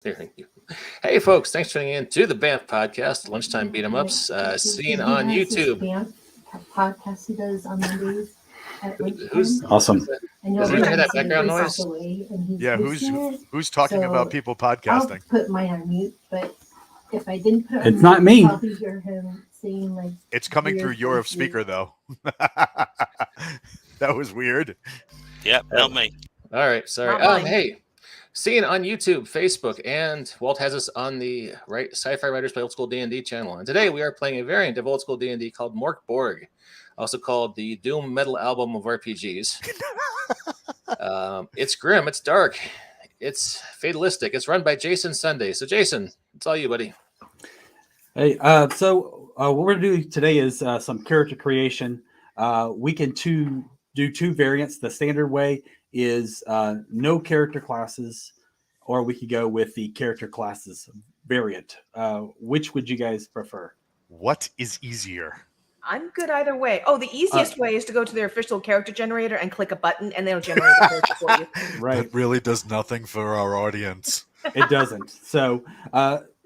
Thank you. Hey, folks, thanks for tuning in to the Bamf podcast, Lunchtime Beat 'em Ups, seen on YouTube. Bamf podcast he does on Mondays at Who's lunchtime. Awesome. And Does you'll anyone hear that realize that he background passed noise? away and he's Yeah, who's talking about people podcasting? I'll put mine on mute, but if I didn't put it on It's mute, not me. you'll probably hear him saying like It's coming through weird your things. speaker though. That was weird. Yep, not me. All right, sorry. Not mine. Hey, seen on YouTube, Facebook, and Walt has us on the Sci-Fi Writers Play Old School D&D channel. And today we are playing a variant of Old School D&D called MORK BORG, also called the Doom Metal Album of RPGs. It's grim, it's dark, it's fatalistic. It's run by Jason Sunday. So Jason, it's all you, buddy. Hey, so what we're going to do today is some character creation. We can do two variants. The standard way is no character classes, or we could go with the character classes variant. Which would you guys prefer? What is easier? I'm good either way. Oh, the easiest way is to go to their official character generator and click a button, and they'll generate the character for you. Right. That really does nothing for our audience. It doesn't. So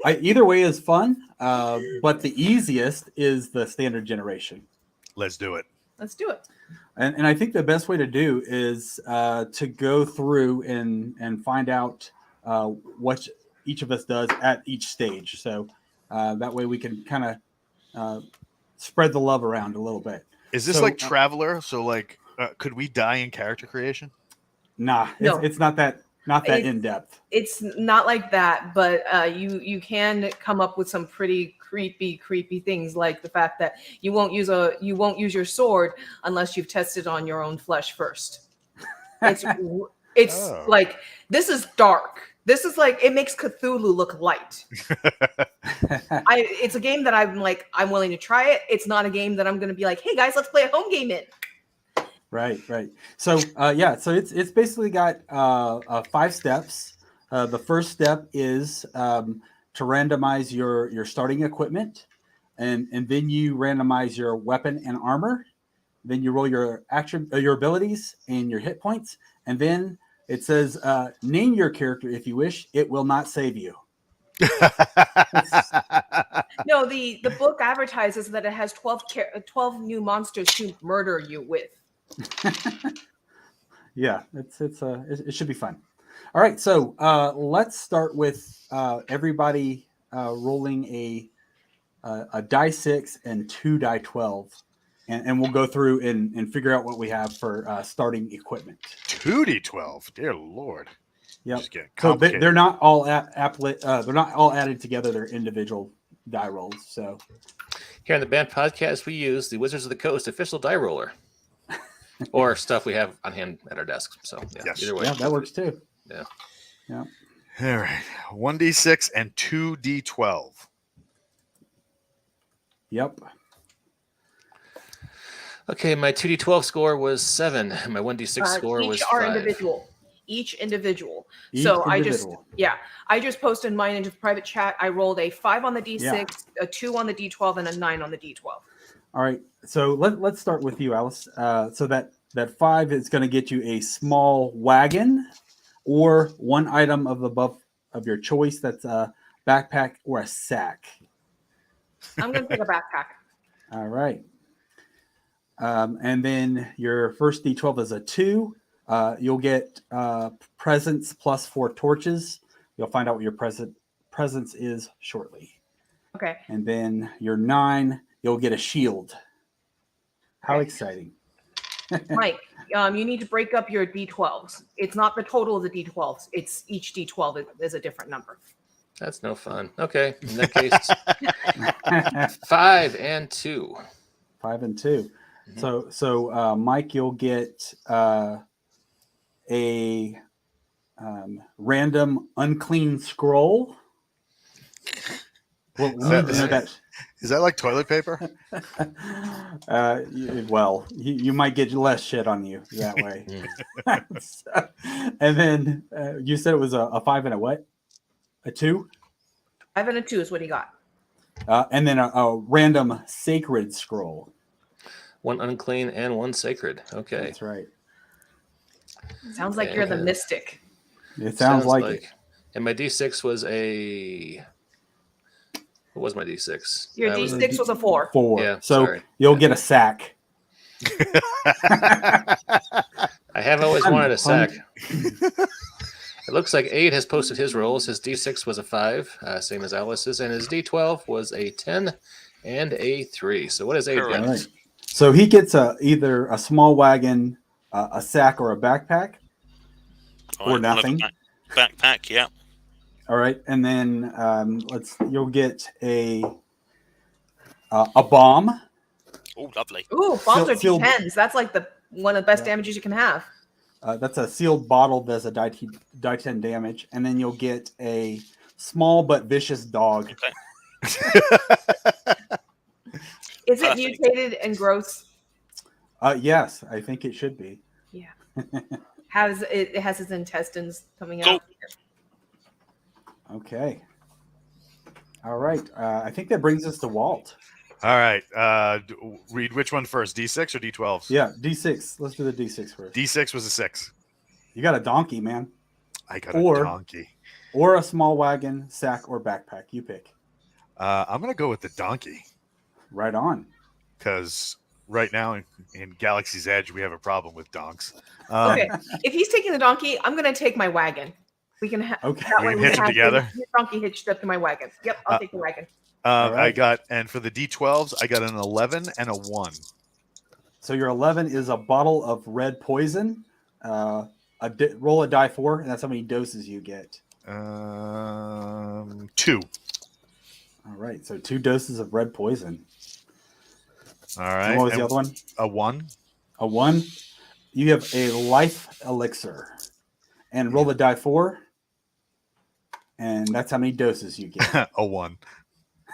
either way is fun, but the easiest is the standard generation. Let's do it. Let's do it. And I think the best way to do is to go through and find out what each of us does at each stage. So that way we can kind of spread the love around a little bit. Is this like Traveler? So like, could we die in character creation? Nah, No. it's not that in depth. It's not like that, but you can come up with some pretty creepy things, like the fact that you won't use your sword unless you've tested on your own flesh first. It's like, this is dark. This is like, it makes Cthulhu look light. It's a game that I'm willing to try it. It's not a game that I'm going to be like, hey guys, let's play a home game in. Right. So so it's basically got 5 steps. The first step is to randomize your starting equipment, and then you randomize your weapon and armor. Then you roll your action, your abilities, and your hit points, and then it says name your character if you wish. It will not save you. No, the book advertises that it has 12 new monsters to murder you with. Yeah, it should be fun. All right, so let's start with everybody rolling a die 6 and 2 die 12, and we'll go through and figure out what we have for starting equipment. 2d12, dear Lord. Yep. Just getting So complicated. they're not all they're not all added together. They're individual die rolls. So Here on the Band Podcast, we use the Wizards of the Coast official die roller, or stuff we have on hand at our desks. So Yes. either way, yeah, that works too. Yeah. Yeah. All right. 1d6 and 2d12. Yep. Okay, my 2d12 score was 7. My 1d6 score Each was are 5. individual. Each individual. Each So individual. I just posted mine into the private chat. I rolled a 5 on the D6, Yeah. a 2 on the D12, and a 9 on the D12. All right. So let's start with you, Alice. So that 5 is going to get you a small wagon, or one item of your choice. That's a backpack or a sack. I'm going to take a backpack. All right. And then your first D12 is a 2. You'll get presents plus 4 torches. You'll find out what your presence is shortly. Okay. And then your 9, you'll get a shield. How Okay. exciting. Mike, you need to break up your D12s. It's not the total of the D12s. It's each D12 is a different number. That's no fun. Okay, in that case, 5 and 2. 5 and 2. Mhm. So Mike, you'll get a random unclean scroll. Well, Is that like toilet paper? you might get less shit on you that way. And then you said it was a 5 and a what? A 2? 5 and a 2 is what he got. And then a random sacred scroll. 1 unclean and 1 sacred. Okay. That's right. Sounds like you're the mystic. It sounds like it. And my D6 was a. What was my D6? Your That was a- D6 was a 4. 4. Yeah, So sorry. you'll get a sack. I have always wanted a sack. Fun. It looks like Aid has posted his rolls. His D6 was a 5, same as Alice's, and his D12 was a 10 and a 3. So what is Aid Correct. got? All right. So he gets either a small wagon, a sack, or a backpack. All Or right, I'll have a nothing. Backpack, yeah. All right, and then you'll get a bomb. Oh, lovely. Ooh, bombs are Sealed- D10s. That's like one of the best Yeah. damages you can have. That's a sealed bottle. Does a die 10 damage, and then you'll get a small but vicious dog. Is it Perfect. mutated and gross? Yes, I think it should be. Yeah. It has its intestines coming Cool. out. Okay. All right. I think that brings us to Walt. All right. Read which one first, D6 or D12? Yeah, D6. Let's do the D6 first. D6 was a 6. You got a donkey, man, I got Or- a donkey. or a small wagon, sack, or backpack. You pick. I'm going to go with the donkey Right on. because right now in Galaxy's Edge, we have a problem with donks. Okay. If he's taking the donkey, I'm going to take my wagon. We can have Okay. that We way can hitch 'em have together? the donkey hitched up to my wagon. Yep, I'll take the wagon. All right. And for the D12s, I got an 11 and a 1. So your 11 is a bottle of red poison. Roll a die 4, and that's how many doses you get. 2. All right. So 2 doses of red poison. All And right. what was And the other one? a 1. A 1. You have a life elixir. And roll the die 4. And that's how many doses you get. A 1.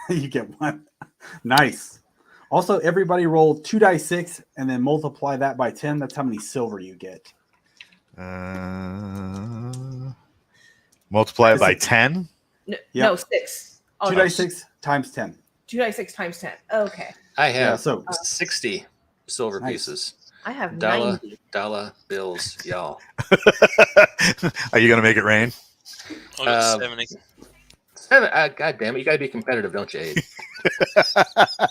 You get 1. Nice. Also, everybody roll 2 die 6 and then multiply that by 10. That's how many silver you get. Multiply it by 10. No, Yep. no 6. Oh, 2 no. die 6 times 10. 2 die 6 times 10. Okay. I Yeah, have so 60 silver Nice. pieces. I have Dollar, 90. dollar bills, y'all. Are you going to make it rain? I got 70. 70. God damn it. You got to be competitive, don't you, Aid?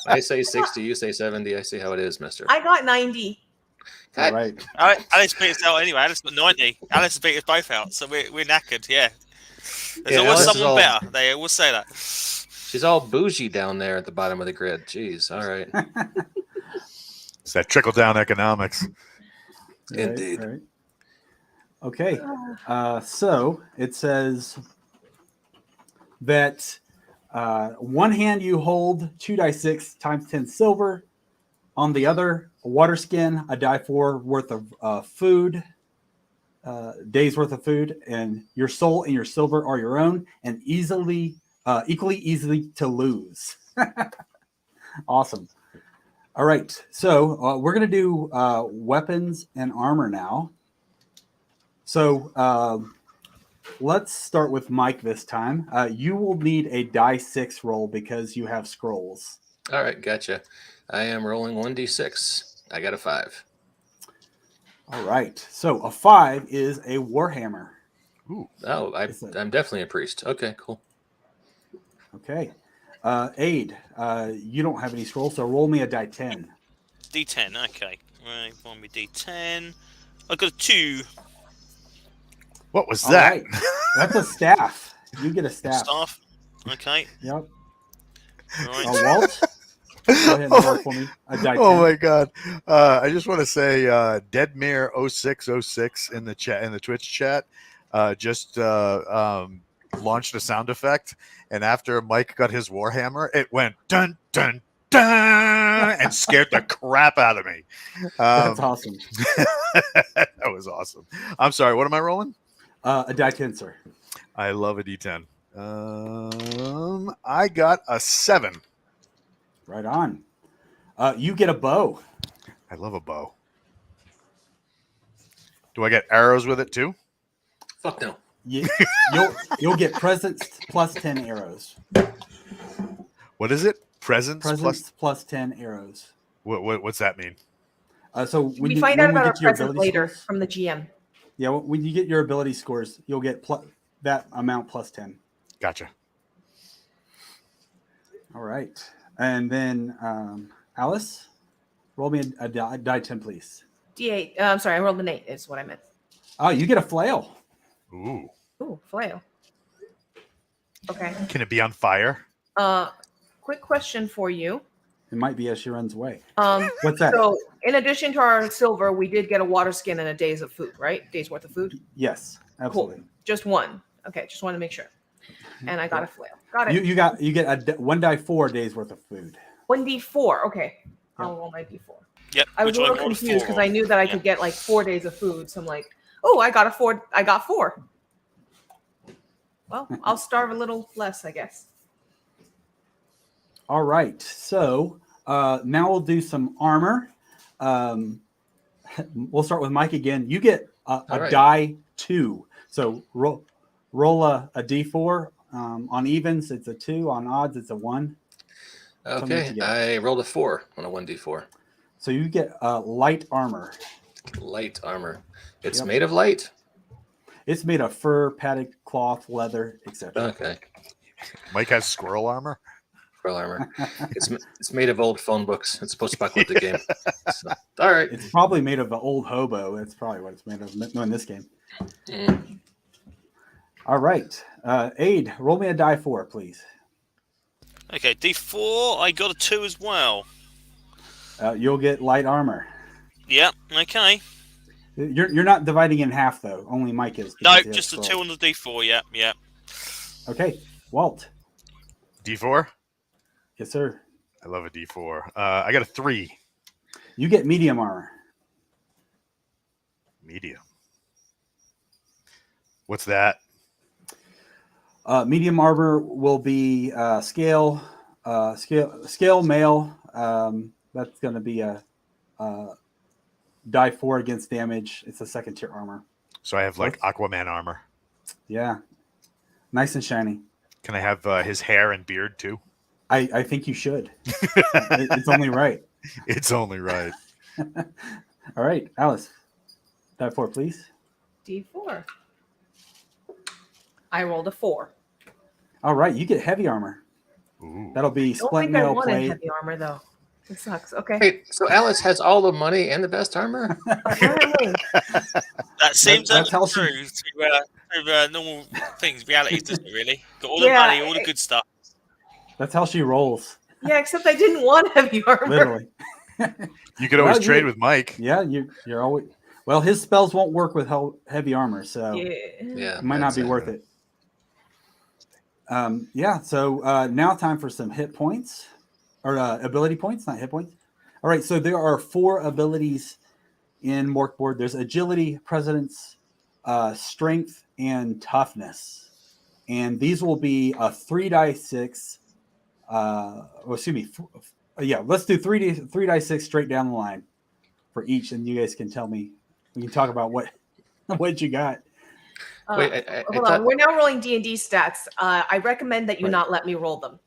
I say 60, you say 70. I see how it is, mister. I got 90. all right. Alice beat us out anyway. Alice got 90. Alice beat us both out, so we're knackered, yeah. There's Yeah, always Alice is someone all- better. They always say that. She's all bougie down there at the bottom of the grid. Jeez. All right. It's that trickle down economics. Indeed. Right. Okay. So it says that one hand you hold 2 die 6 times 10 silver. On the other, a water skin, a die 4 worth of food, days worth of food, and your soul and your silver are your own and equally easily to lose. Awesome. All right. So we're going to do weapons and armor now. So let's start with Mike this time. You will need a die 6 roll because you have scrolls. All right. Gotcha. I am rolling 1d6. I got a 5. All right. So a 5 is a warhammer. Oh, I'm definitely a priest. Okay, cool. Okay. Aid, you don't have any scrolls, so roll me a die 10. D10, okay. Right, one with D10. I got a 2. What was All that? right. That's a staff. You get a staff. Staff. Okay. Yep. Right. Walt, go ahead and roll for me a die 10. Oh my god! I just want to say, Deadmere0606 in the chat, in the Twitch chat, just launched a sound effect, and after Mike got his warhammer, it went dun dun dun and scared the crap out of me. That's awesome. That was awesome. I'm sorry. What am I rolling? A die 10, sir. I love a D10. I got a 7. Right on. You get a bow. I love a bow. Do I get arrows with it too? Fuck no. You'll get presents plus 10 arrows. What is it? Presents Presents plus 10 arrows. What's that mean? So when We find out about our get to your presents ability later scores- from the GM. Yeah, when you get your ability scores, you'll get that amount plus 10. Gotcha. All right. And then Alice, roll me a die 10, please. D8. I'm sorry, I rolled an 8 is what I meant. Oh, you get a flail. Ooh. Ooh, flail. Okay. Can it be on fire? Quick question for you. It might be as she runs away. Um, What's that? so in addition to our silver, we did get a water skin and a day's of food, right? Day's worth of food. Yes, absolutely. Just one. Okay, just want to make sure. And I got a flail. Got it. You get a 1 die 4 days worth of food. 1d4. Okay. I'll roll my d4. Yep. I was a little confused because I knew that I could get like 4 days of food. So I'm like, oh, I got 4. I got 4. Well, I'll starve a little less, I guess. All right. So now we'll do some armor. We'll start with Mike again. You get a right. die 2. So roll a d4. On evens, it's a 2. On odds, it's a 1. Okay, I rolled a 4 on a 1d4. So you get light armor. Light armor. It's Yep. made of light? It's made of fur, padded cloth, leather, etc. Okay. Mike has squirrel armor. Pearl armor. It's made of old phone books. It's post-apocalyptic game. So, all right. It's probably made of an old hobo. That's probably what it's made of in this game. Mm. All right. Aid, roll me a die 4, please. Okay, D4. I got a 2 as well. You'll get light armor. Yep. Okay. You're not dividing in half, though. Only Mike is. No, because he has just a 2 12. on the D4. Yep. Yep. Okay. Walt. D4. Yes, sir. I love a D4. I got a 3. You get medium armor. Medium. What's that? Medium armor will be scale mail. That's going to be a die 4 against damage. It's a 2nd tier armor. So I have like Aquaman armor. Yeah. Nice and shiny. Can I have his hair and beard too? I think you should. It's only right. It's only right. All right, Alice. Die 4, please. D4. I rolled a 4. All right, you get heavy armor. Ooh. That'll be Don't splint think I mail wanted plate. heavy armor though. It sucks. Okay. Wait, so Alice has all the money and the best armor? Apparently. That seems that's how true to normal things. Reality doesn't it, really. Got all the Yeah, money, all the good stuff. That's how she rolls, Yeah, except I didn't want heavy armor. literally. You could always Well, trade with Mike. Yeah, you're always. Well, his spells won't work with heavy armor, so Yeah. Yeah. it might not be worth it. Yeah. So now time for some hit points or ability points, not hit points. All right. So there are 4 abilities in MORK board. There's agility, presence, strength, and toughness, and these will be a 3 die 6. Let's do 3 die 6 straight down the line for each, and you guys can tell me. We can talk about what you got. Wait, I Hold thought- on. We're now rolling D&D stats. I recommend that you not let me roll them.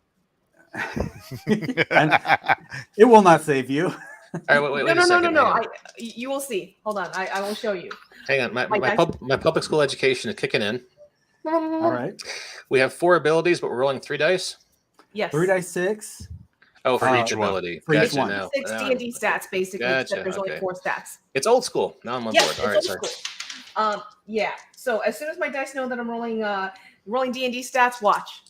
And it will not save you. All right, wait No, a no, second. no. Hang on. You will see. Hold on. I will show you. Hang on. My dice. my public school education is kicking in. All right. We have 4 abilities, but we're rolling 3 dice. Yes. 3 die 6. Oh, for each each one. ability. For each Gotcha, one. now. 6 D&D stats, basically, Gotcha, except there's okay. only 4 stats. It's old school. Now I'm on Yes, board. All right, it's sorry. old school. Yeah. So as soon as my dice know that I'm rolling D&D stats, watch.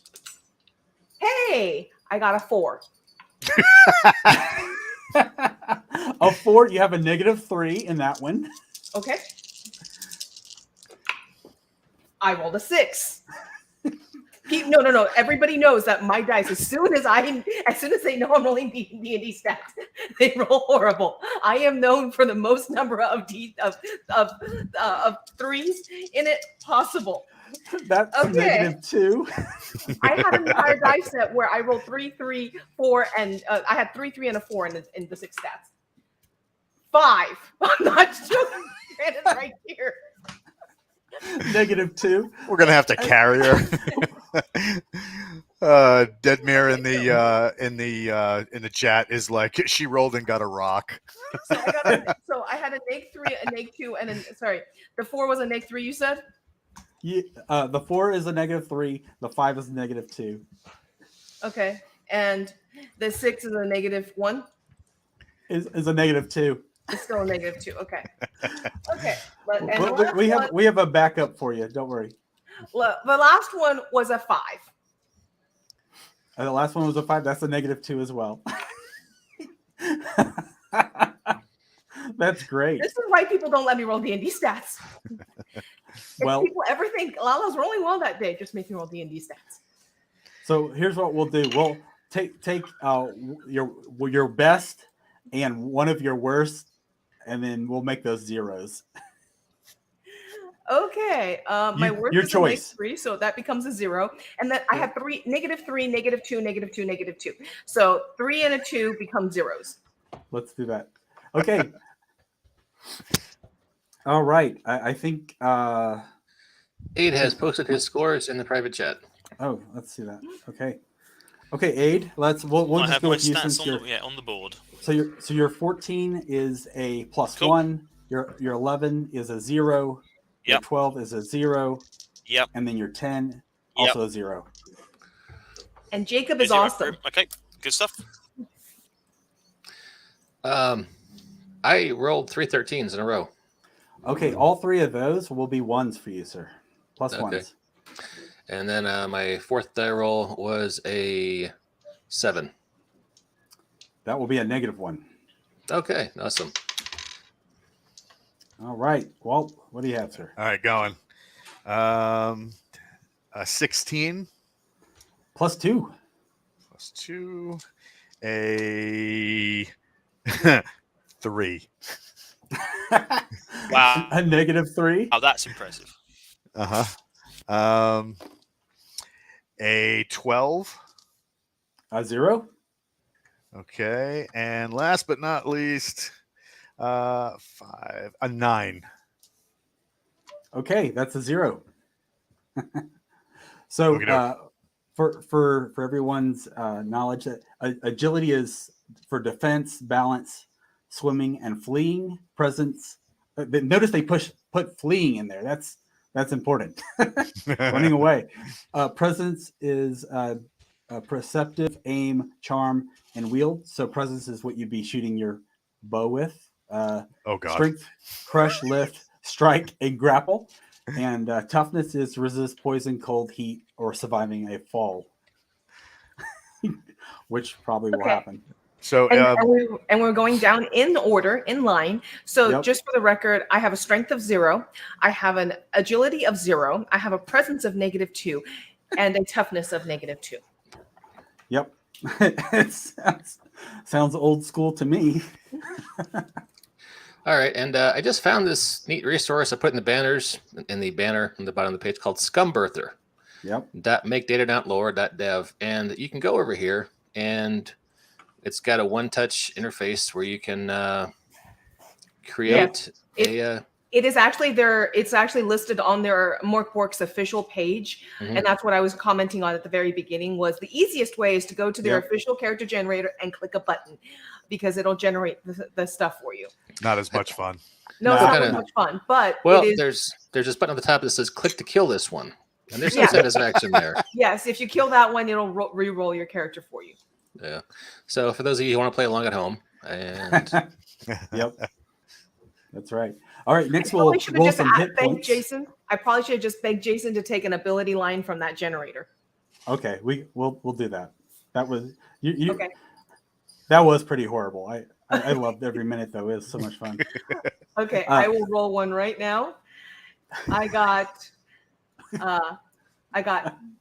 Hey, I got a 4. A 4, you have a -3 in that one. Okay. I rolled a 6. No. Everybody knows that my dice, as soon as they know I'm rolling D&D stats, they roll horrible. I am known for the most number of 3s in it possible. That's Okay. -2. I had an entire dice set where I rolled 3, 3, 4, and I had 3, 3, and a 4 in the 6 stats. 5. I'm not joking. It's right here. -2. We're gonna have to carry her. Deadmere in the chat is like she rolled and got a rock. So I had a neg 3, a neg 2, and the 4 was a neg 3. You said The 4 is a -3. The 5 is a -2. Okay. And the 6 is a -1. Is a -2. It's still a -2. Okay. Okay. And the Well, last one, we have a backup for you. Don't worry. the last one was a 5. And the last one was a 5. That's a -2 as well. That's great. This is why people don't let me roll D&D stats. Well, If people ever think Lala's rolling well that day, just make me roll D&D stats. so here's what we'll do. We'll take your best and one of your worst, and then we'll make those zeros. Okay. My worst your is choice. a -3, so that becomes a 0. And then I have -3, -3, -2, -2, -2. So 3 and a 2 become zeros. Let's do that. Okay. All right. I think. Aid has posted his scores in the private chat. Oh, let's see that. Okay. Okay, Aid. We'll I just have go my with you stats since on you're. on the board. So your 14 is a +1. Cool. Your 11 is a 0. Your Yep. 12 is a 0. Yep. And then your 10 Yep. also a 0. And Jacob is Zero. awesome. Okay, good stuff. I rolled 3 13s in a row. Okay, all 3 of those will be 1s for you, sir. Plus Okay. 1s. And then my 4th die roll was a 7. That will be a -1. Okay, awesome. All right. Walt, what do you have, sir? All right, going. A 16 +2. plus 2, a 3. Wow. A -3. Oh, that's impressive. A 12. A 0. Okay, and last but not least, 5, a 9. Okay, that's a 0. So Okey-doke. for everyone's knowledge, that agility is for defense, balance, swimming, and fleeing. Presence. Notice they put fleeing in there. That's important. Running away. Presence is perceptive, aim, charm, and wield. So presence is what you'd be shooting your bow with. Oh, God. Strength, crush, lift, strike, and grapple. And toughness is resist poison, cold, heat, or surviving a fall, which probably will Okay. happen. So, And we're going down in order, in line. So Yep. just for the record, I have a strength of 0. I have an agility of 0. I have a presence of -2 and a toughness of -2. Yep. It sounds old school to me. All right, and I just found this neat resource I put in the banners in the banner on the bottom of the page called Scumbirther. Yep. .makedata.lore.dev, and you can go over here, and it's got a one-touch interface where you can create a. It is actually there. It's actually listed on their MORK's official page, Mhm. and that's what I was commenting on at the very beginning. Was the easiest way is to go to their Yep. official character generator and click a button, because it'll generate the stuff for you. not as much fun. No, it's No. not Kinda- much fun, but Well, it is. there's this button at the top that says "Click to kill this one," and there's some Yeah. satisfaction there. Yes, if you kill that one, it'll re-roll your character for you. Yeah. So for those of you who want to play along at home, and Yep. That's right. All right. Next, I we'll probably should have roll just some hit begged points. Jason. I probably should have just begged Jason to take an ability line from that generator. Okay, we'll do that. That was you. Okay. That was pretty horrible. I loved every minute though. It was so much fun. Okay, I will roll one right now. I got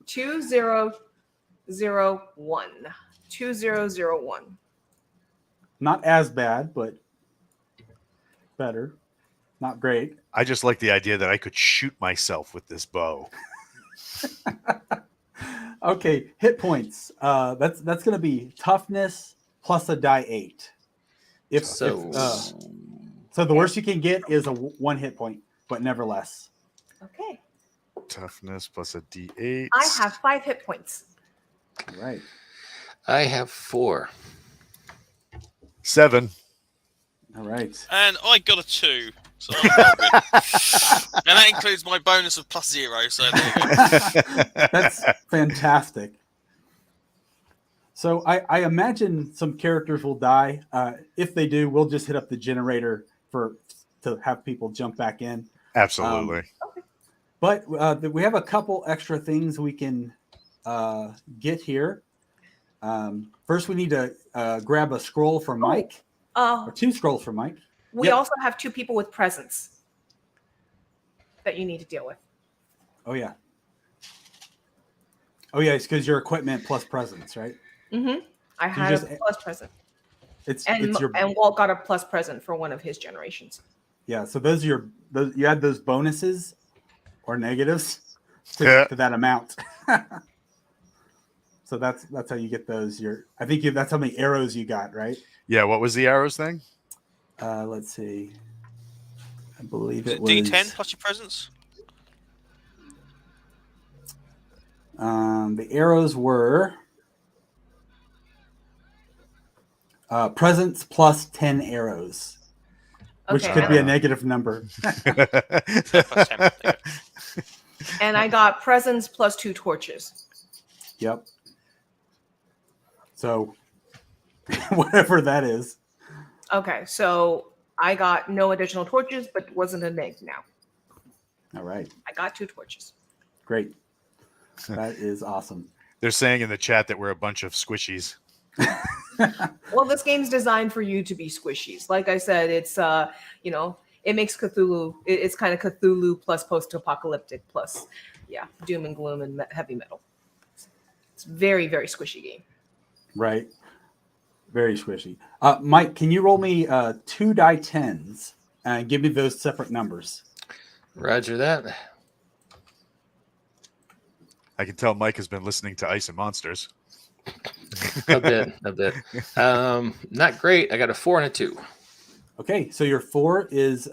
2001. 2001. Not as bad, but better. Not great. I just like the idea that I could shoot myself with this bow. Okay, hit points. That's going to be toughness plus a die 8. So the worst you can get is a 1 hit point, but never less. Okay. Toughness plus a D8. I have 5 hit points. All right. I have 4. 7. All right. And I got a 2. So I'm all good. And that includes my bonus of +0. So there you go. That's fantastic. So I imagine some characters will die. If they do, we'll just hit up the generator to have people jump back in. Absolutely. But we have a couple extra things we can get here. First, we need to grab a scroll from Mike, or 2 scrolls from Mike. We Yep. also have 2 people with presents that you need to deal with. Oh yeah. Oh yeah, it's because your equipment plus presents, right? Mm-hmm. I had just- a plus present, It's and your Walt got a plus present for one of his generations. yeah. So those are you add those bonuses or negatives Yeah. to that amount. So that's how you get those. That's how many arrows you got, right? Yeah. What was the arrows thing? Let's see. I believe Is it it was D10 plus your presents? The arrows were presents plus 10 arrows, which Okay, could be a and, negative number. Plus 10. There you and I got presents plus 2 torches. Yep. So whatever that is. Okay, so I got no additional torches, but wasn't a neg now. All right. I got 2 torches. Great. That is awesome. They're saying in the chat that we're a bunch of squishies. Well, this game's designed for you to be squishies. Like I said, it's it makes Cthulhu. It's kind of Cthulhu plus post-apocalyptic plus, doom and gloom and heavy metal. It's very, very squishy game. Right. Very squishy. Mike, can you roll me 2 die 10s and give me those separate numbers? Roger that. I can tell Mike has been listening to Ice and Monsters. A bit. Not great. I got a 4 and a 2. Okay, so your 4 is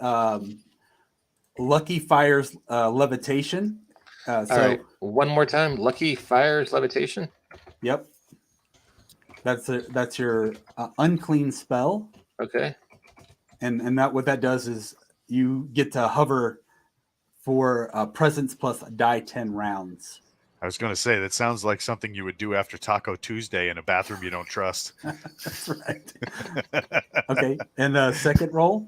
Lucky Fire's Levitation. All right. One more time. Lucky Fire's Levitation. Yep. That's your unclean spell, Okay. and that what that does is you get to hover for presence plus die 10 rounds. I was going to say, that sounds like something you would do after Taco Tuesday in a bathroom you don't trust. That's right. Okay, and the second roll,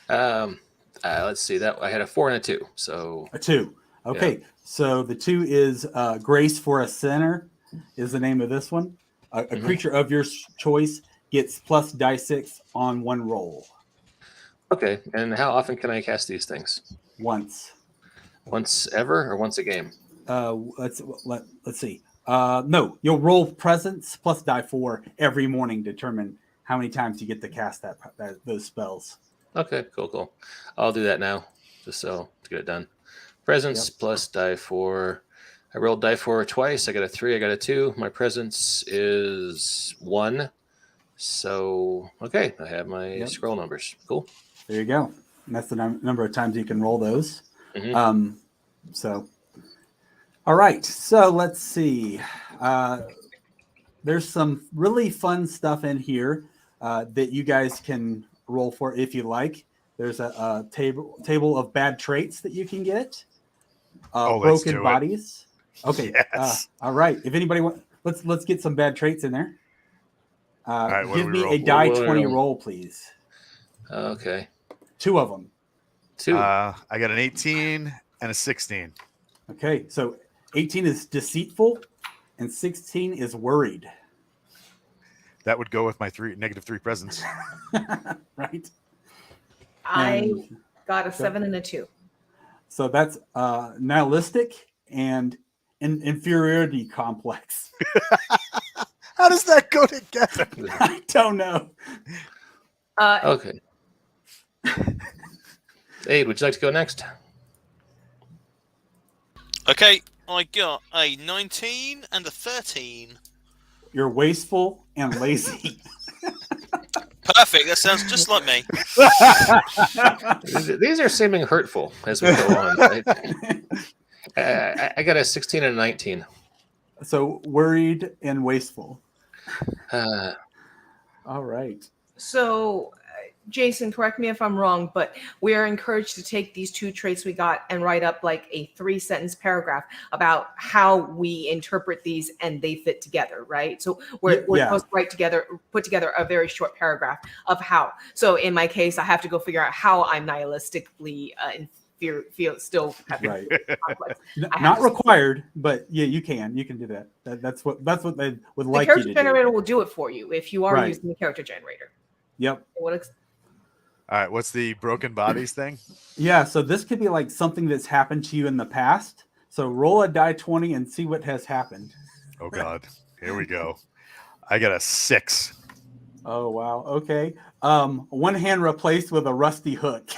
Let's see. That I had a 4 and a 2. So a 2. Okay, so the 2 is Grace for a Sinner is the name of this one. A creature of your choice gets plus die 6 on 1 roll. okay. And how often can I cast these things? Once. Once ever or once a game? Let's see. No, you'll roll presence plus die 4 every morning. Determine how many times you get to cast those spells. Okay. Cool. I'll do that now, just so to get it done. Presence plus die 4. I rolled die 4 twice. I got a 3. I got a 2. My presence is 1. So okay, I have my scroll numbers. Cool. There you go. And that's the number of times you can roll those. Mhm. So, all right. So let's see. There's some really fun stuff in here that you guys can roll for if you like. There's a table of bad traits that you can get. Let's Broken do it. bodies. Okay. Yes. All right. If anybody wants, let's get some bad traits in there. right, what Give do we me roll? a die What do we 20 roll? roll, please. Okay. 2 of them. 2. I got an 18 and a 16. Okay, so 18 is deceitful and 16 is worried. That would go with my -3 presence. Right? I And got a 7 and a 2. so that's nihilistic and inferiority complex. How does that go together? I don't know. Okay. Aid, would you like to go next? Okay, I got a 19 and a 13. You're wasteful and lazy. Perfect. That sounds just like me. These are seeming hurtful as we go on. Right? I got a 16 and a 19. So worried and wasteful. Uh, All right. So Jason, correct me if I'm wrong, but we are encouraged to take these 2 traits we got and write up like a 3-sentence paragraph about how we interpret these and they fit together, right? So we're supposed to put together a very short paragraph of how. So in my case, I have to go figure out how I'm nihilistically feel still Right. complex. Not required, but yeah, you can do that. That's what they would The like you to character do. generator will do it for you if you are Right. using the character generator. Yep. All right, what's the broken bodies thing? Yeah, so this could be like something that's happened to you in the past. So roll a die 20 and see what has happened. Oh God, here we go. I got a 6. Oh wow. Okay. One hand replaced with a rusty hook.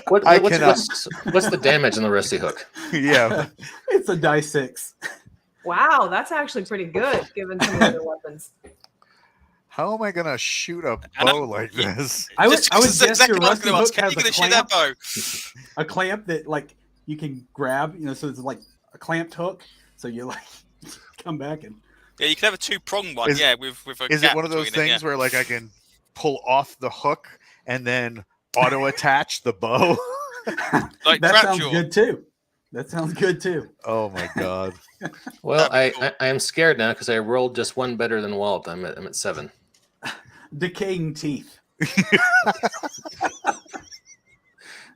What's the damage on the rusty hook? Yeah. It's a die 6. Wow, that's actually pretty good given some of the other weapons. How am I gonna shoot a bow like this? I would That's guess exactly your what I was rusty going to hook ask. How are has you a going to shoot that clamp, bow? a clamp that like you can grab. So it's like a clamped hook. So you like come back and. Yeah, you can have a 2-pronged one. Is- with a Is gap it one of those between it, things where like I can pull off the hook and then auto attach the bow? Like That sounds Trapjaw. good too. That sounds good too. Oh my God. Well, That'd be cool. I am scared now because I rolled just one better than Walt. I'm at 7. Decaying teeth.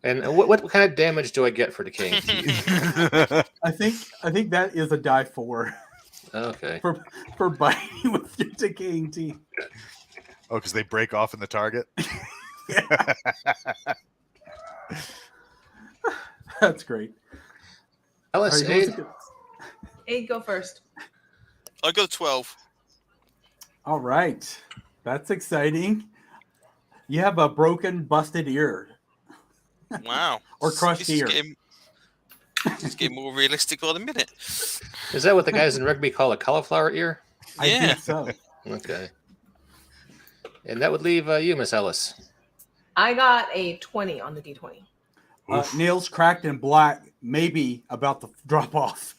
And what kind of damage do I get for decaying teeth? I think that is a die 4 Okay. for biting with your decaying teeth. Oh, because they break off in the target. That's great. Ellis, All right, who wants aid. to- Aid, go first. I got a 12. All right. That's exciting. You have a broken, busted ear. Wow. Or crushed This is ear. It's getting more realistic by the minute. Is that what the guys in rugby call a cauliflower ear? I Yeah. think so. Okay. And that would leave you, Miss Ellis. I got a 20 on the D20. Nails cracked and black, maybe about to drop off.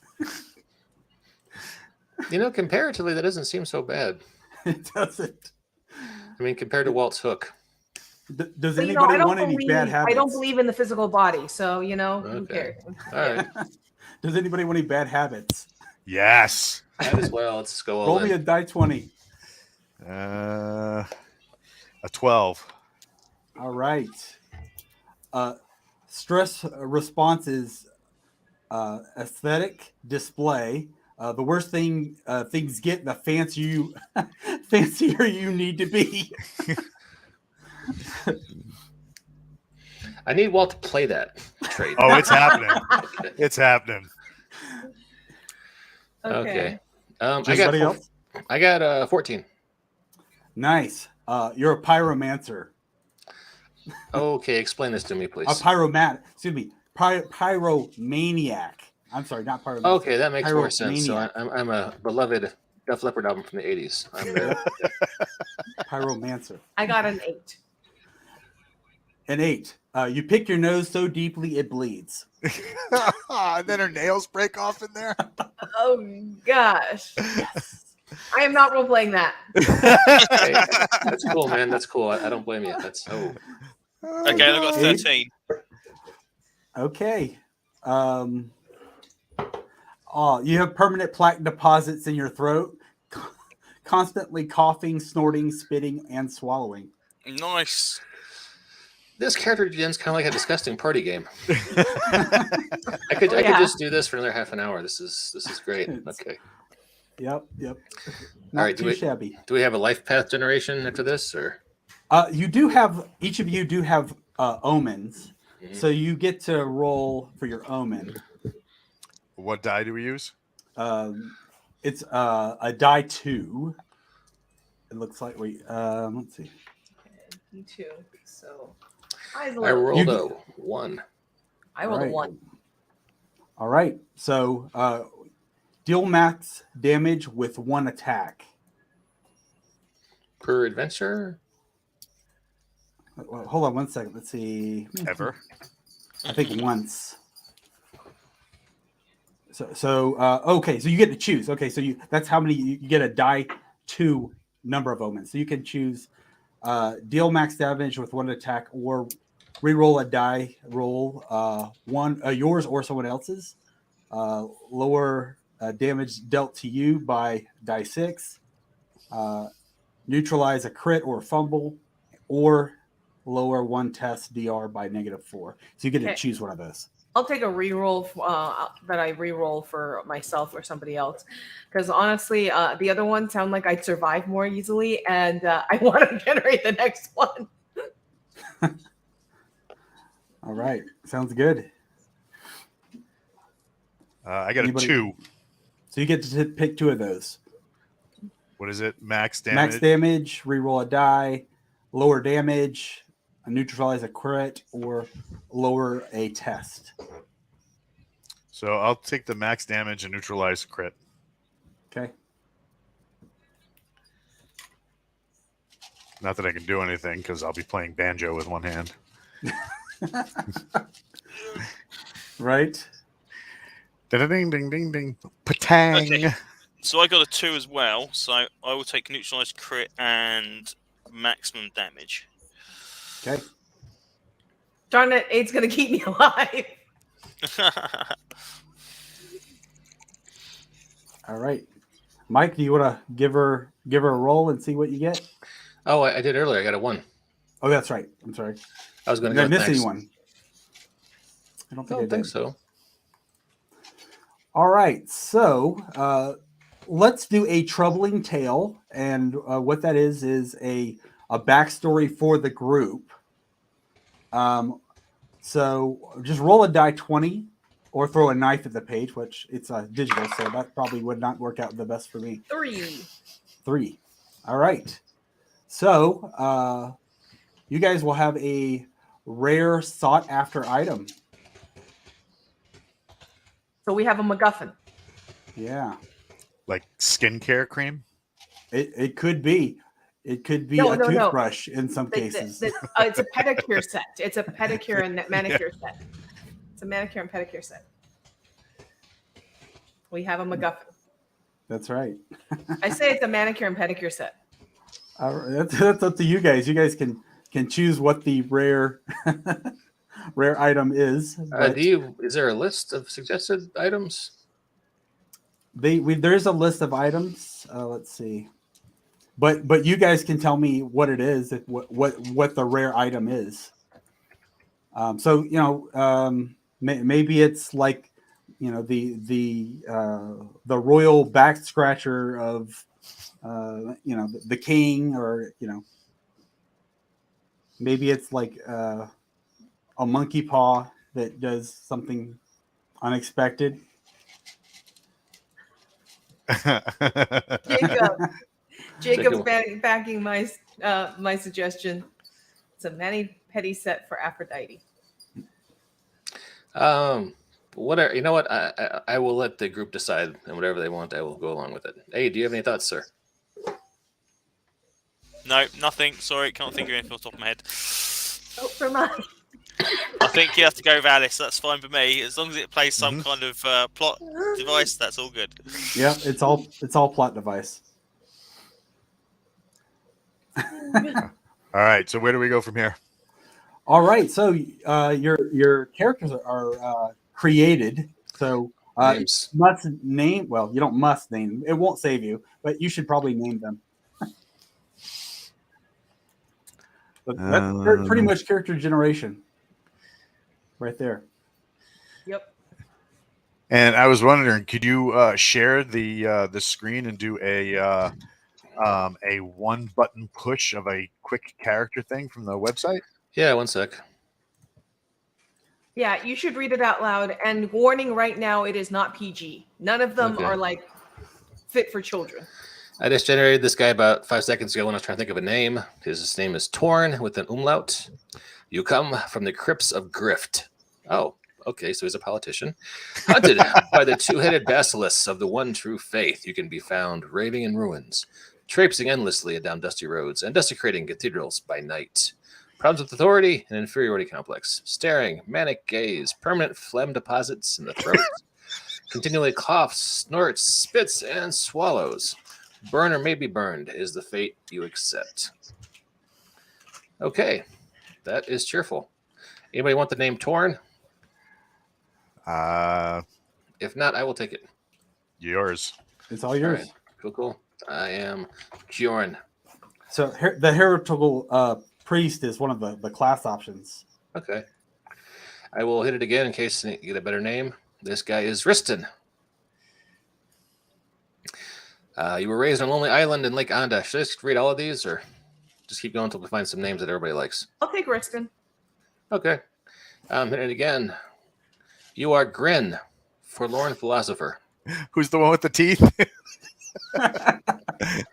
Comparatively, that doesn't seem so bad. It doesn't. I mean, compared to Walt's hook. Does But, anybody I don't want any believe- bad habits? I don't believe in the physical body, so who Okay. cares? All right. Does anybody want any bad habits? Yes. Might as well. Let's go all Roll in. me a die 20. A 12. All right. Stress response is aesthetic display. The worse things get, the fancier you need to be. I need Walt to play that trait. Oh, it's happening. It's happening. Okay. I Anybody got else? 14. Nice. You're a pyromancer. Okay, explain this to me, please. A pyromaniac. I'm sorry, not pyromancer. Okay, that makes more sense. So Pyromaniac. I'm a beloved Def Leppard album from the 80s. I'm there. Pyromancer. I got an 8. An 8. You pick your nose so deeply it bleeds. And then her nails break off in there. Oh gosh. I am not role playing that. Hey, that's cool, man. That's cool. I don't blame you. That's Okay, I've got 13. Okay. You have permanent plaque deposits in your throat, constantly coughing, snorting, spitting, and swallowing. Nice. This character gen's kind of like a disgusting party game. I could just do this for another half an hour. This is great. Okay. Yep. Not right, too shabby. Do we have a life path generation after this, or? You do have, each of you do have omens. Mhm. So you get to roll for your omen. What die do we use? It's a die 2. It looks like let's see. Me too. So I I rolled a 1. I rolled a Alright. 1. All right. So deal max damage with 1 attack. Per adventure? Well, hold on 1 second. Let's see. Ever? I think once. So okay. So you get to choose. Okay. So that's how many you get a die 2 number of omens. So you can choose deal max damage with one attack, or re-roll a die roll, yours or someone else's. Lower damage dealt to you by die 6. Neutralize a crit or fumble, or lower one test DR by -4. So you get to Okay. choose one of those. I'll take a reroll that I reroll for myself or somebody else, because honestly, the other ones sound like I'd survive more easily, and I want to generate the next one. All right, sounds good. I got Anybody- a 2. So you get to pick 2 of those. What is it? Max damage. Max damage, reroll a die, lower damage, neutralize a crit, or lower a test. So I'll take the max damage and neutralize crit. Okay. Not that I can do anything because I'll be playing banjo with one hand. Right. Ding ding ding ding ding. Patang. Okay. So I got a 2 as well. So I will take neutralized crit and maximum damage. Okay. Darn it, 8's gonna keep me alive. All right. Mike, do you want to give her a roll and see what you get? Oh, I did earlier. I got a 1. Oh, that's right. I'm sorry. I was going Did to I go miss next. anyone? I don't I think I don't think did. so. All right. So let's do a troubling tale. And what that is a backstory for the group. So just roll a die 20 or throw a knife at the page, which it's digital, so that probably would not work out the best for me. 3. All right. So you guys will have a rare sought after item. So we have a MacGuffin. Yeah. Like skincare cream. It could be. It could be No, a no, no. toothbrush in some cases. It's a pedicure set. It's a pedicure and manicure set. It's a manicure and pedicure set. We have a MacGuffin. That's right. I say it's a manicure and pedicure set. That's up to you guys. You guys can choose what the rare rare item is. but Is there a list of suggested items? there's a list of items. Let's see. But you guys can tell me what it is, what the rare item is. So maybe it's like the royal back scratcher of the king, or maybe it's like a monkey paw that does something unexpected. Jacob's backing my my suggestion. It's a mani-pedi set for Aphrodite. Whatever. You know what? I will let the group decide, and whatever they want, I will go along with it. Hey, do you have any thoughts, sir? No, nothing. Sorry, can't think of anything off the top of my head. Oh, for mine. I think you have to go with Alice. That's fine for me. As long as it plays some kind of plot device, that's all good. Yeah, it's all plot device. All right. So where do we go from here? All right, so your characters are created. So Names. must name. Well, you don't must name. It won't save you, but you should probably name them. But that's pretty much character generation, right there. Yep. And I was wondering, could you share the screen and do a one button push of a quick character thing from the website? Yeah, one sec. Yeah, you should read it out loud. And warning right now, it is not PG. None of them Okay. are like fit for children. I just generated this guy about 5 seconds ago when I was trying to think of a name. His name is Torn with an umlaut. You come from the crypts of Grift. Oh, okay, so he's a politician. Hunted by the two-headed basilisks of the one true faith, you can be found raving in ruins, traipsing endlessly down dusty roads and desecrating cathedrals by night. Problems with authority and inferiority complex, staring, manic gaze, permanent phlegm deposits in the throat, continually coughs, snorts, spits, and swallows. Burn or may be burned is the fate you accept. Okay, that is cheerful. Anybody want the name Torn? If not, I will take it. Yours. It's all All yours. right, cool. I am Bjorn. So the heretical priest is one of the class options. Okay. I will hit it again in case you get a better name. This guy is Riston. You were raised on a lonely island in Lake Anda. Should I just read all of these or just keep going until we find some names that everybody likes? I'll take Riston. Okay. Hit it again. You are Grin, forlorn philosopher. Who's the one with the teeth?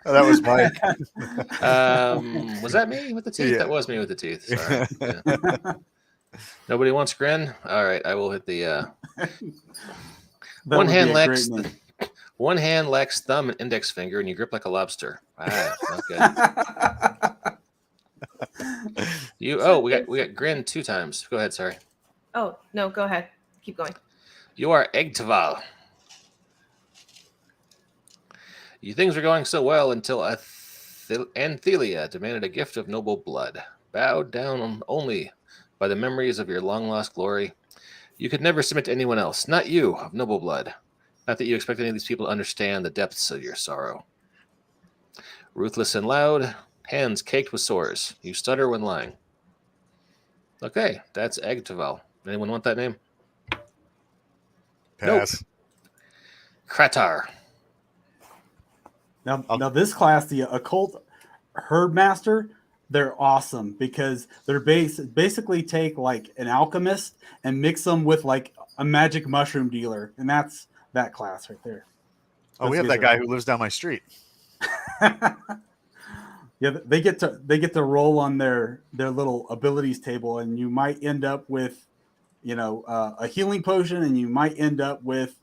Oh, that was Mike. Was that me with the teeth? Yeah. That was me with the teeth. Sorry. Yeah. Nobody wants Grin? All right, I will hit the one hand lacks one hand lacks thumb and index finger, and you grip like a lobster. Ah, okay. We got Grin 2 times. Go ahead, sorry. Oh, no, go ahead. Keep going. You are Egtval. Things were going so well until Anthelia demanded a gift of noble blood. Bowed down only by the memories of your long-lost glory. You could never submit to anyone else, not you, of noble blood. Not that you expect any of these people to understand the depths of your sorrow. Ruthless and loud, hands caked with sores. You stutter when lying. Okay, that's Egtval. Anyone want that name? Pass. Kratar. Now this class, the occult herdmaster, they're awesome because they're basically take like an alchemist and mix them with like a magic mushroom dealer, and that's that class right there. Oh, we have that guy who lives down my street. Yeah, they get to roll on their little abilities table, and you might end up with, a healing potion, and you might end up with,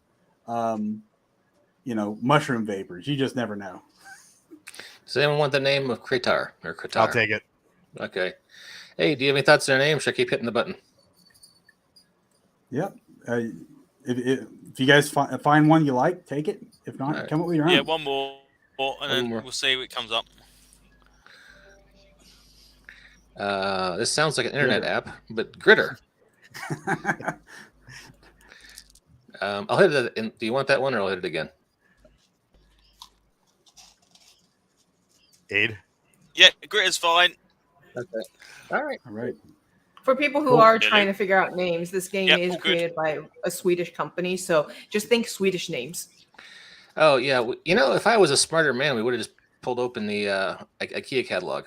mushroom vapors. You just never know. Does anyone want the name of Kratar or Kratar? I'll take it. Okay. Hey, do you have any thoughts on their name? Should I keep hitting the button? Yep. If you guys find one you like, take it. If not, right. come up with your own. Yeah, one more, and then we'll see what comes up. This sounds like an internet app, but Gritter. I'll hit it. Do you want that one, or I'll hit it again? Aid. Yeah, Gritter's fine. Okay. All right. All right. For people who Cool. are trying to figure out names, this game Yep, is good. created by a Swedish company, so just think Swedish names. Oh yeah. If I was a smarter man, we would have just pulled open the IKEA catalog.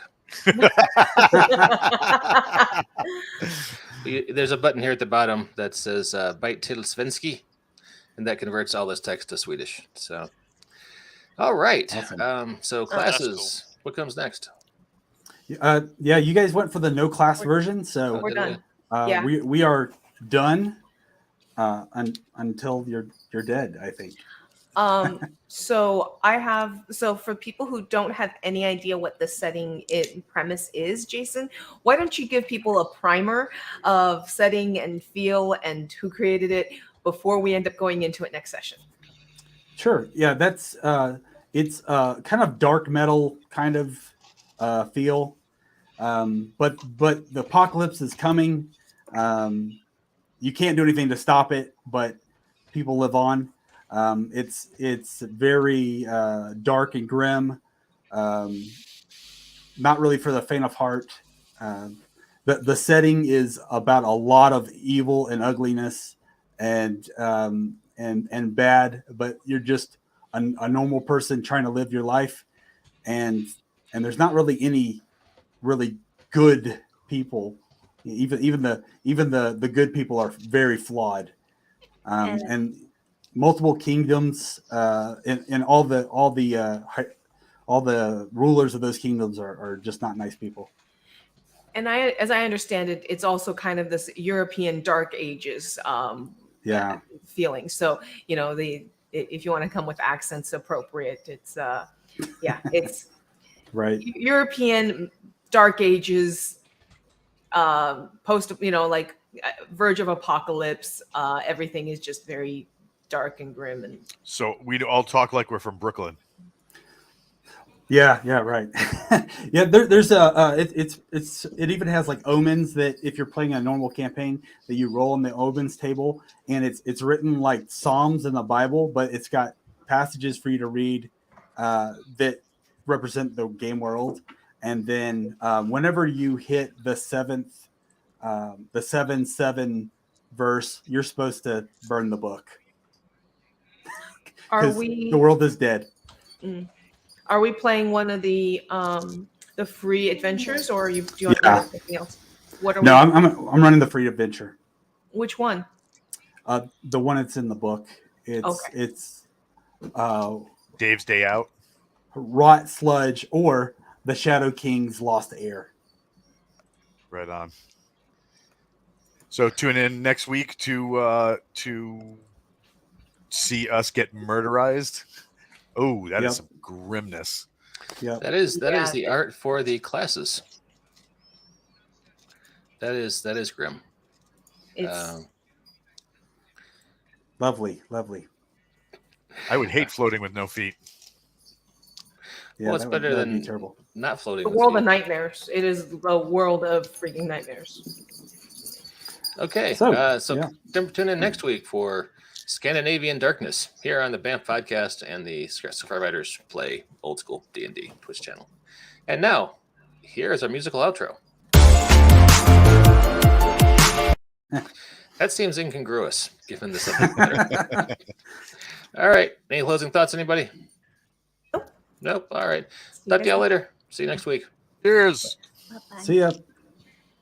There's a button here at the bottom that says "Byte till Svenski," and that converts all this text to Swedish. So, all right. Awesome. So classes. What comes next? Yeah, you guys went for the no class version, so We're done. Uh, Yeah. we are done until you're dead, I think. So for people who don't have any idea what the setting premise is, Jason, why don't you give people a primer of setting and feel and who created it before we end up going into it next session? Sure. Yeah, that's it's kind of dark metal kind of feel. But the apocalypse is coming. You can't do anything to stop it, but people live on. It's very dark and grim. Not really for the faint of heart. The setting is about a lot of evil and ugliness and bad, but you're just a normal person trying to live your life, and there's not really any really good people. Even the good people are very flawed, and multiple kingdoms, and all the rulers of those kingdoms are just not nice people. And as I understand it, it's also kind of this European Dark Ages feeling. So if you want to come with accents appropriate, it's it's right. European Dark Ages, post, verge of apocalypse. Everything is just very dark and grim. And So we all talk like we're from Brooklyn. Yeah, yeah, right. Yeah, there's a it even has like omens that if you're playing a normal campaign that you roll in the omens table, and it's written like Psalms in the Bible, but it's got passages for you to read that represent the game world, and then whenever you hit the the 7-7 verse, you're supposed to burn the book Are because we the world is dead. are we playing one of the free adventures, or do you want Yeah. something else? What are No, we? I'm running the free adventure. Which one? The one that's in the book. It's Dave's Day Out. Rot Sludge or the Shadow King's Lost Heir. Right on. So tune in next week to see us get murderized. Oh, that is some grimness. Yep. That is Yeah. the art for the classes. That is grim. It's Lovely, lovely. I would hate floating with no feet. Yeah, Well, it's better that'd be than terrible. not floating. the with world of feet. nightmares. It is a world of freaking nightmares. Okay, So, so yeah. tune in next week for Scandinavian Darkness here on the Bamf podcast and the Sapphire Riders Play Old School D&D Twitch channel. And now, here is our musical outro. That seems incongruous given the subject matter. All right, any closing thoughts, anybody? Nope. All right. Talk to y'all later. See you next week. Cheers. Bye-bye. See ya.